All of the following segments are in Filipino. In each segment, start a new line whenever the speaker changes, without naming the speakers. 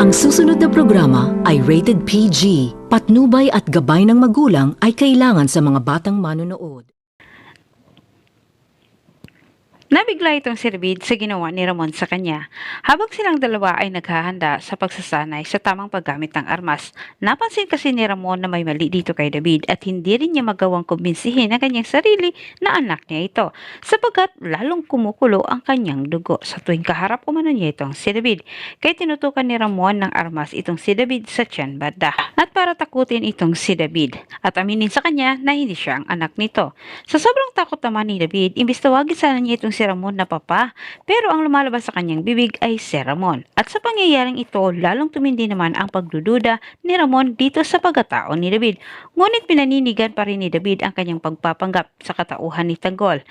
Ang susunod na programa ay rated PG. Patnubay at gabay ng magulang ay kailangan sa mga batang manonood.
Nabigla itong si David sa ginawa ni Ramon sa kanya. Habang silang dalawa ay naghahanda sa pagsasanay sa tamang paggamit ng armas, napansin kasi ni Ramon na may mali dito kay David at hindi rin niya magawang kumbinsihin ang kanyang sarili na anak niya ito, sapagkat lalong kumukulo ang kanyang dugo sa tuwing kaharap umano niya itong si David. Kaya tinutukan ni Ramon ng armas itong si David sa tiyan banda at para takutin itong si David at aminin sa kanya na hindi siya ang anak nito. Sa sobrang takot naman ni David, imbis tawagin sana niya itong si Ramon na papa, pero ang lumalabas sa kanyang bibig ay si Ramon. At sa pangyayaring ito, lalong tumindi naman ang pagdududa ni Ramon dito sa pagkatao ni David. Ngunit pinaninigan pa rin ni David ang kanyang pagpapanggap sa katauhan ni Tanggol.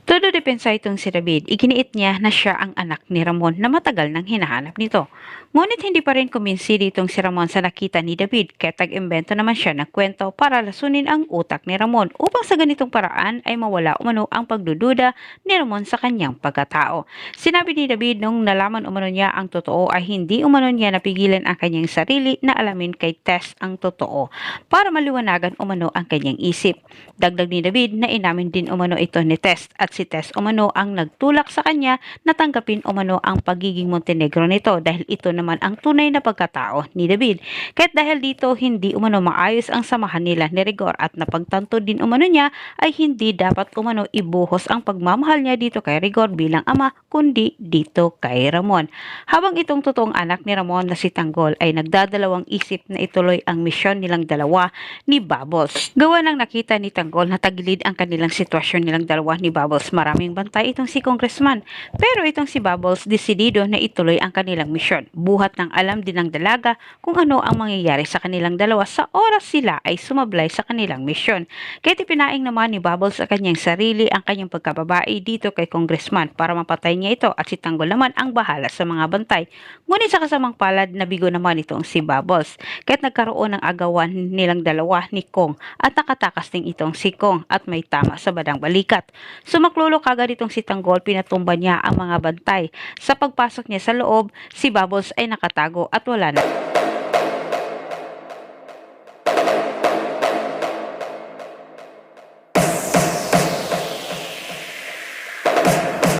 Todo depensa itong si David, iginiit niya na siya ang anak ni Ramon na matagal nang hinahanap nito. Ngunit hindi pa rin kumbinsi ditong si Ramon sa nakita ni David, kaya tag-imbento naman siya ng kwento para lasunin ang utak ni Ramon upang sa ganitong paraan ay mawala umano ang pagdududa ni Ramon sa kanyang pagkatao. Sinabi ni David nung nalaman umano niya ang totoo ay hindi umano niya napigilan ang kanyang sarili na alamin kay Tess ang totoo para maliwanagan umano ang kanyang isip. Dagdag ni David na inamin din umano ito ni Tess at si Tess umano ang nagtulak sa kanya na tanggapin umano ang pagiging Montenegro nito dahil ito naman ang tunay na pagkatao ni David. Kahit dahil dito hindi umano maayos ang samahan nila ni Rigor at napagtanto din umano niya ay hindi dapat umano ibuhos ang pagmamahal niya dito kay Rigor bilang ama kundi dito kay Ramon. Habang itong totoong anak ni Ramon na si Tanggol ay nagdadalawang isip na ituloy ang misyon nilang dalawa ni Bubbles. Gawa ng nakita ni Tanggol na tagilid ang kanilang sitwasyon nilang dalawa ni Bubbles, maraming bantay itong si Congressman. Pero itong si Bubbles desidido na ituloy ang kanilang misyon. Buhat ng alam din ng dalaga kung ano ang mangyayari sa kanilang dalawa sa oras sila ay sumablay sa kanilang misyon. Kaya tipinaing naman ni Bubbles sa kanyang sarili ang kanyang pagkababae dito kay Congressman para mapatay niya ito at si Tanggol naman ang bahala sa mga bantay. Ngunit sa kasamang palad nabigo naman itong si Bubbles kahit nagkaroon ng agawan nilang dalawa ni Kong at nakatakas din itong si Kong at may tama sa badang balikat. Sumaklolo kagad itong si Tanggol, pinatumba niya ang mga bantay. Sa pagpasok niya sa loob, si Bubbles ay nakatago at wala na